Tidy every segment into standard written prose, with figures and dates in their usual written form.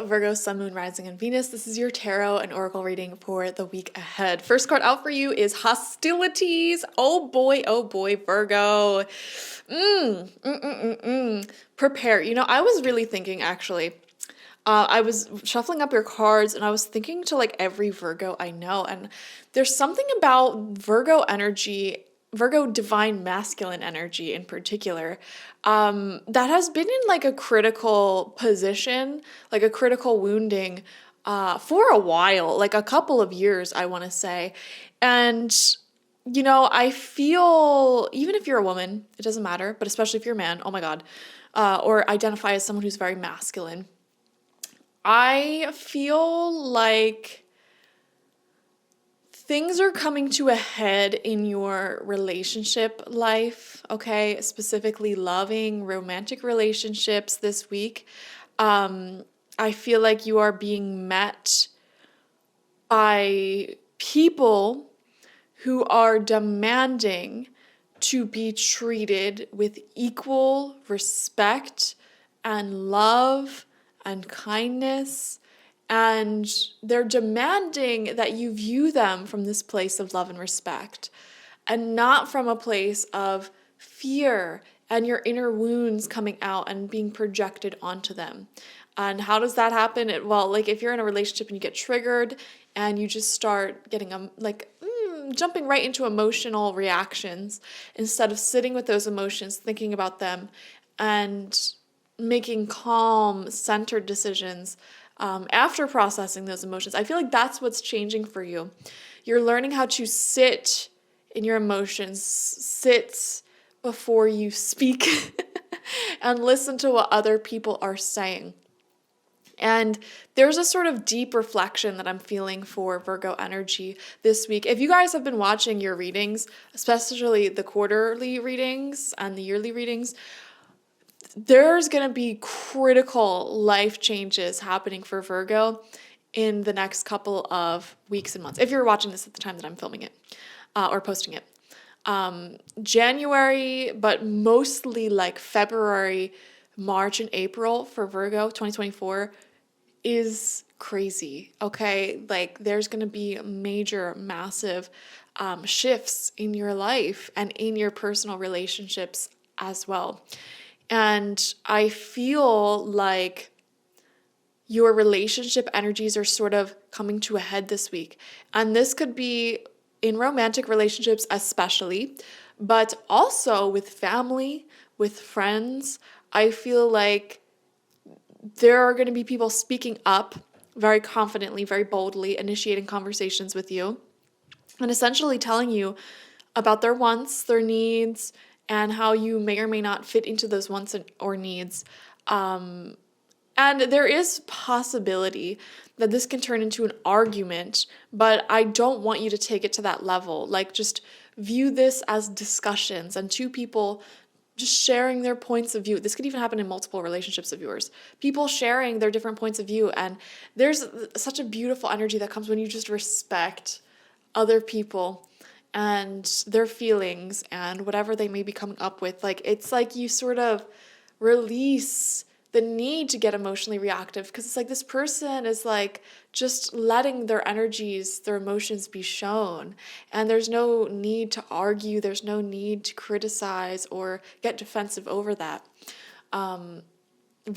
Virgo, Sun, Moon, Rising, and Venus. This is your tarot and oracle reading for the week ahead. First card out for you is hostilities. Oh boy, Virgo. Prepare. I was really thinking actually. I was shuffling up your cards and I was thinking to like every Virgo I know, and there's something about Virgo energy, Virgo divine masculine energy in particular, that has been in like a critical position, like a critical wounding, for a while, like a couple of years, I want to say. And, I feel, even if you're a woman, it doesn't matter, but especially if you're a man, oh my God, or identify as someone who's very masculine, I feel like things are coming to a head in your relationship life, okay? Specifically loving, romantic relationships this week. I feel like you are being met by people who are demanding to be treated with equal respect and love and kindness, and they're demanding that you view them from this place of love and respect and not from a place of fear and your inner wounds coming out and being projected onto them. And how does that happen? Well, like if you're in a relationship and you get triggered and you just start getting jumping right into emotional reactions instead of sitting with those emotions, thinking about them, and making calm, centered decisions after processing those emotions. I feel like that's what's changing for you. You're learning how to sit in your emotions, sit before you speak, and listen to what other people are saying. And there's a sort of deep reflection that I'm feeling for Virgo energy this week. If you guys have been watching your readings, especially the quarterly readings and the yearly readings, there's going to be critical life changes happening for Virgo in the next couple of weeks and months. If you're watching this at the time that I'm filming it or posting it. January, but mostly like February, March, and April for Virgo 2024 is crazy, okay? Like there's going to be major, massive shifts in your life and in your personal relationships as well. And I feel like your relationship energies are sort of coming to a head this week. And this could be in romantic relationships especially, but also with family, with friends. I feel like there are going to be people speaking up very confidently, very boldly, initiating conversations with you, and essentially telling you about their wants, their needs, and how you may or may not fit into those wants or needs. And there is possibility that this can turn into an argument, but I don't want you to take it to that level. Like just view this as discussions and two people just sharing their points of view. This could even happen in multiple relationships of yours. People sharing their different points of view. And there's such a beautiful energy that comes when you just respect other people and their feelings and whatever they may be coming up with. Like it's like you sort of release the need to get emotionally reactive, because it's like this person is like just letting their energies, their emotions be shown, and there's no need to argue, there's no need to criticize or get defensive over that.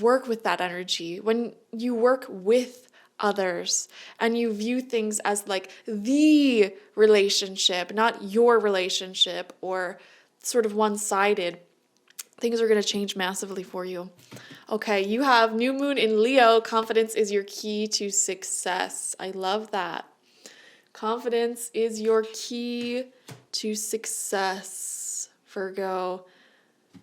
Work with that energy. When you work with others and you view things as like the relationship, not your relationship or sort of one-sided, things are going to change massively for you. Okay, you have new moon in Leo. Confidence is your key to success. I love that. Confidence is your key to success, Virgo.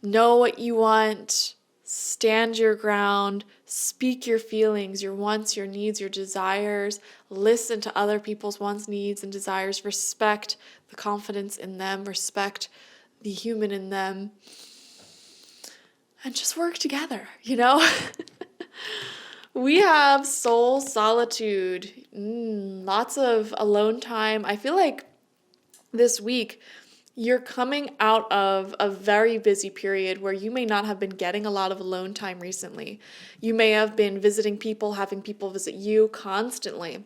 Know what you want. Stand your ground. Speak your feelings, your wants, your needs, your desires. Listen to other people's wants, needs, and desires. Respect the confidence in them. Respect the human in them. And just work together, We have soul solitude, lots of alone time. I feel like this week You're coming out of a very busy period where you may not have been getting a lot of alone time recently. You may have been visiting people, having people visit you constantly.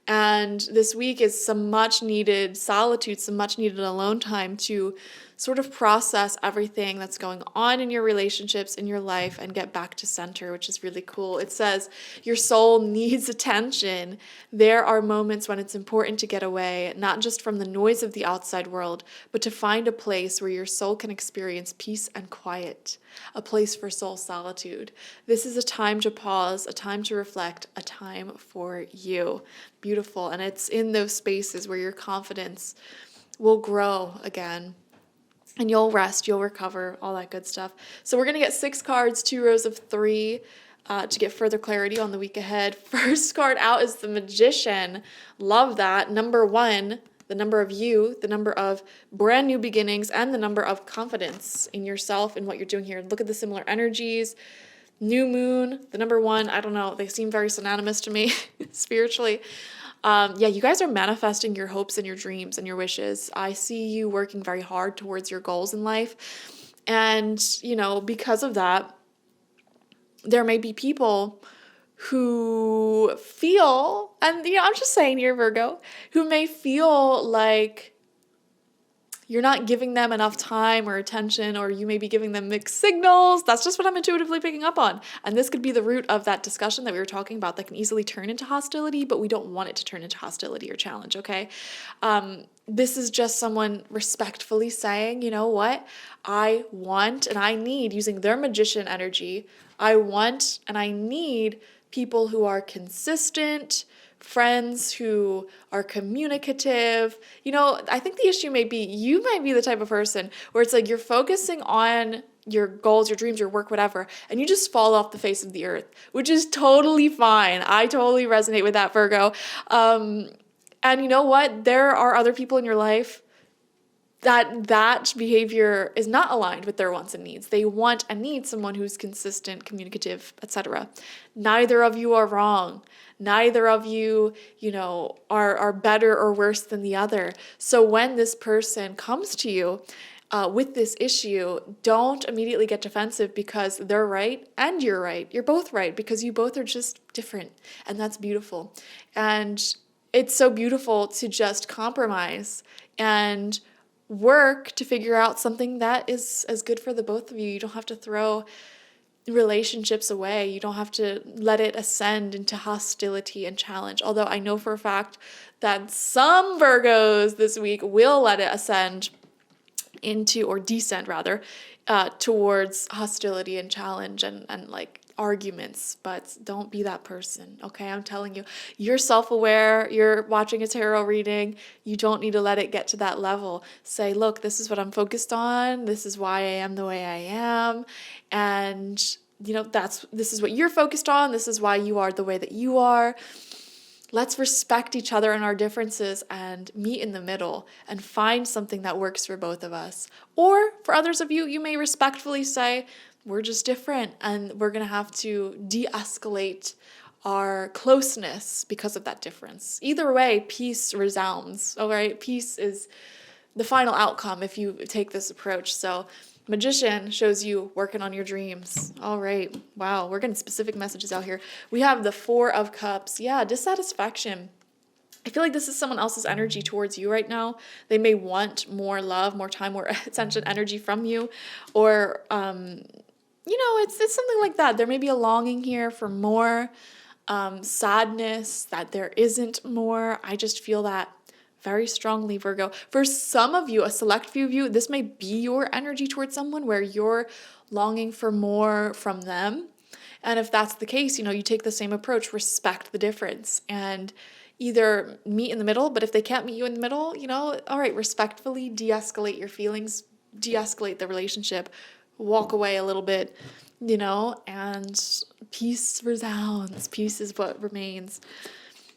And this week is some much needed solitude, some much needed alone time to sort of process everything that's going on in your relationships, in your life, and get back to center, which is really cool. It says your soul needs attention. There are moments when it's important to get away, not just from the noise of the outside world, but to find a place where your soul can experience peace and quiet, a place for soul solitude. This is a time to pause, a time to reflect, a time for you. Beautiful. And it's in those spaces where your confidence will grow again. And you'll rest, you'll recover, all that good stuff. So we're going to get 6 cards, 2 rows of 3 to get further clarity on the week ahead. First card out is the Magician. Love that. Number 1, the number of you, the number of brand new beginnings, and the number of confidence in yourself and what you're doing here. Look at the similar energies. New moon, the number 1, I don't know, they seem very synonymous to me spiritually. Yeah, you guys are manifesting your hopes and your dreams and your wishes. I see you working very hard towards your goals in life. And, because of that, there may be people who feel, and, I'm just saying here, Virgo, who may feel like you're not giving them enough time or attention, or you may be giving them mixed signals. That's just what I'm intuitively picking up on. And this could be the root of that discussion that we were talking about that can easily turn into hostility, but we don't want it to turn into hostility or challenge, okay? This is just someone respectfully saying, you know what? I want and I need, using their magician energy, I want and I need people who are consistent, friends who are communicative. I think the issue may be you might be the type of person where it's like you're focusing on your goals, your dreams, your work, whatever, and you just fall off the face of the earth, which is totally fine. I totally resonate with that, Virgo. And you know what? There are other people in your life that behavior is not aligned with their wants and needs. They want and need someone who's consistent, communicative, etc. Neither of you are wrong. Neither of you, are better or worse than the other. So when this person comes to you with this issue, don't immediately get defensive because they're right and you're right. You're both right because you both are just different, and that's beautiful. And it's so beautiful to just compromise and work to figure out something that is as good for the both of you. You don't have to throw relationships away. You don't have to let it ascend into hostility and challenge. Although I know for a fact that some Virgos this week will let it ascend into, or descend rather, towards hostility and challenge and like arguments, but don't be that person, okay? I'm telling you, you're self-aware, you're watching a tarot reading, you don't need to let it get to that level. Say, look, this is what I'm focused on, this is why I am the way I am, and this is what you're focused on, this is why you are the way that you are. Let's respect each other and our differences and meet in the middle and find something that works for both of us. Or for others of you, you may respectfully say, we're just different and we're going to have to de-escalate our closeness because of that difference. Either way, peace resounds, all right? Peace is the final outcome if you take this approach. So Magician shows you working on your dreams. All right. Wow. We're getting specific messages out here. We have the 4 of Cups. Yeah. Dissatisfaction. I feel like this is someone else's energy towards you right now. They may want more love, more time, more attention, energy from you. Or, it's something like that. There may be a longing here for more, sadness that there isn't more. I just feel that very strongly, Virgo. For some of you, a select few of you, this may be your energy towards someone where you're longing for more from them. And if that's the case, you take the same approach, respect the difference and either meet in the middle. But if they can't meet you in the middle, all right, respectfully de-escalate your feelings, de-escalate the relationship, walk away a little bit, and peace resounds. Peace is what remains.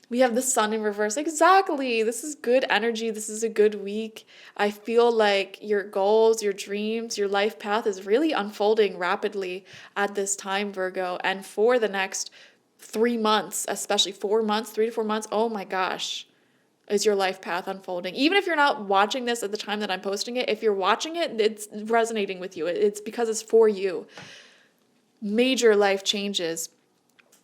We have the Sun in reverse. Exactly. This is good energy. This is a good week. I feel like your goals, your dreams, your life path is really unfolding rapidly at this time, Virgo. And for the next 3 months, especially 4 months, 3 to 4 months, oh my gosh. is your life path unfolding. Even if you're not watching this at the time that I'm posting it, if you're watching it, it's resonating with you. It's because it's for you. Major life changes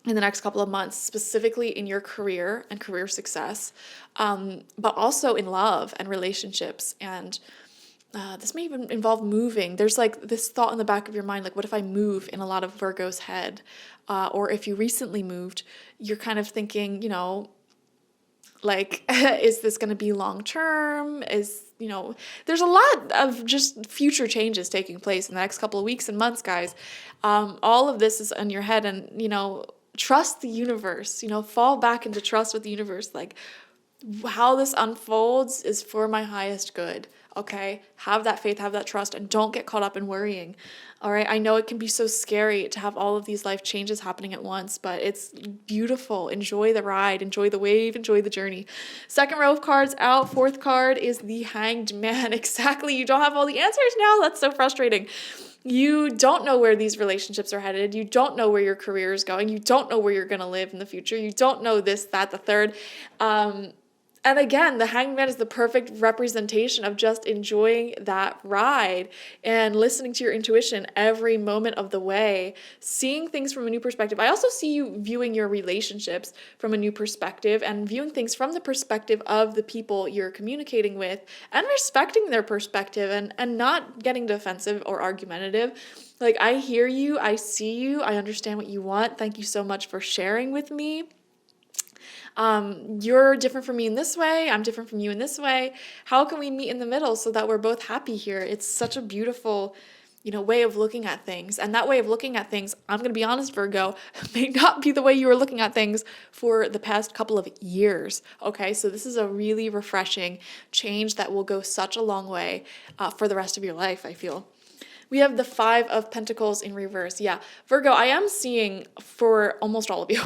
in the next couple of months, specifically in your career and career success, but also in love and relationships. And this may even involve moving. There's like this thought in the back of your mind, like, what if I move, in a lot of Virgo's head? Or if you recently moved, you're kind of thinking, like, is this going to be long term? There's a lot of just future changes taking place in the next couple of weeks and months, guys. All of this is in your head, and, trust the universe, fall back into trust with the universe. Like, how this unfolds is for my highest good. Okay, have that faith, have that trust, and don't get caught up in worrying. All right, I know it can be so scary to have all of these life changes happening at once, but it's beautiful. Enjoy the ride, enjoy the wave, enjoy the journey. Second row of cards out. Fourth card is the Hanged Man. Exactly, you don't have all the answers now. That's so frustrating. You don't know where these relationships are headed. You don't know where your career is going. You don't know where you're going to live in the future. You don't know this, that, the third. And again, the Hanged Man is the perfect representation of just enjoying that ride and listening to your intuition every moment of the way, seeing things from a new perspective. I also see you viewing your relationships from a new perspective and viewing things from the perspective of the people you're communicating with, and respecting their perspective and not getting defensive or argumentative. Like, I hear you, I see you, I understand what you want. Thank you so much for sharing with me. You're different from me in this way. I'm different from you in this way. How can we meet in the middle so that we're both happy here? It's such a beautiful, way of looking at things. And that way of looking at things, I'm going to be honest, Virgo, may not be the way you were looking at things for the past couple of years. Okay, so this is a really refreshing change that will go such a long way for the rest of your life, I feel. We have the Five of Pentacles in reverse. Yeah, Virgo, I am seeing for almost all of you,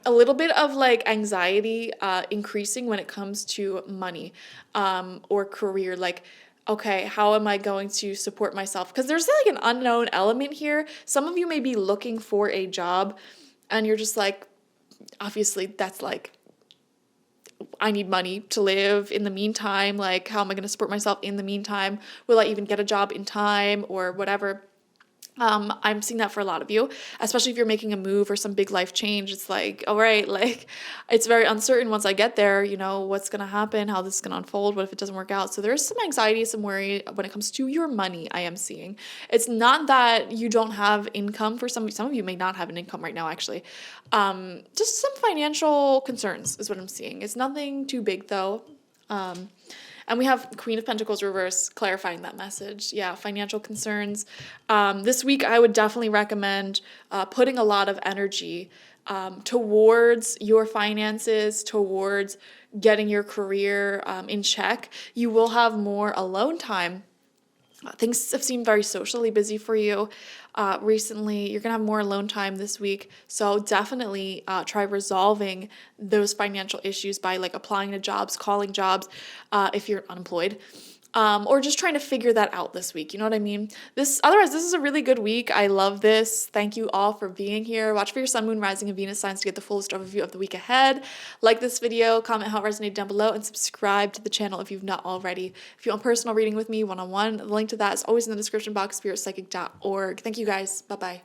a little bit of like anxiety increasing when it comes to money or career. Like, okay, how am I going to support myself? Because there's like an unknown element here. Some of you may be looking for a job and you're just like, obviously that's like, I need money to live in the meantime. Like, how am I going to support myself in the meantime? Will I even get a job in time or whatever? I'm seeing that for a lot of you, especially if you're making a move or some big life change. It's like, all right, like, it's very uncertain once I get there, what's going to happen, how this is going to unfold, what if it doesn't work out? So there's some anxiety, some worry when it comes to your money, I am seeing. It's not that you don't have income. For some of you may not have an income right now, actually. Just some financial concerns is what I'm seeing. It's nothing too big though. And we have Queen of Pentacles reverse, clarifying that message. Yeah, financial concerns. This week, I would definitely recommend putting a lot of energy towards your finances, towards getting your career in check. You will have more alone time. Things have seemed very socially busy for you recently. You're going to have more alone time this week. So definitely try resolving those financial issues by like applying to jobs, calling jobs if you're unemployed. Or just trying to figure that out this week. You know what I mean? Otherwise, this is a really good week. I love this. Thank you all for being here. Watch for your sun, moon, rising, and Venus signs to get the fullest overview of the week ahead. Like this video, comment how it resonated down below, and subscribe to the channel if you've not already. If you want personal reading with me, one-on-one, the link to that is always in the description box, spiritpsychic.org. Thank you guys. Bye-bye.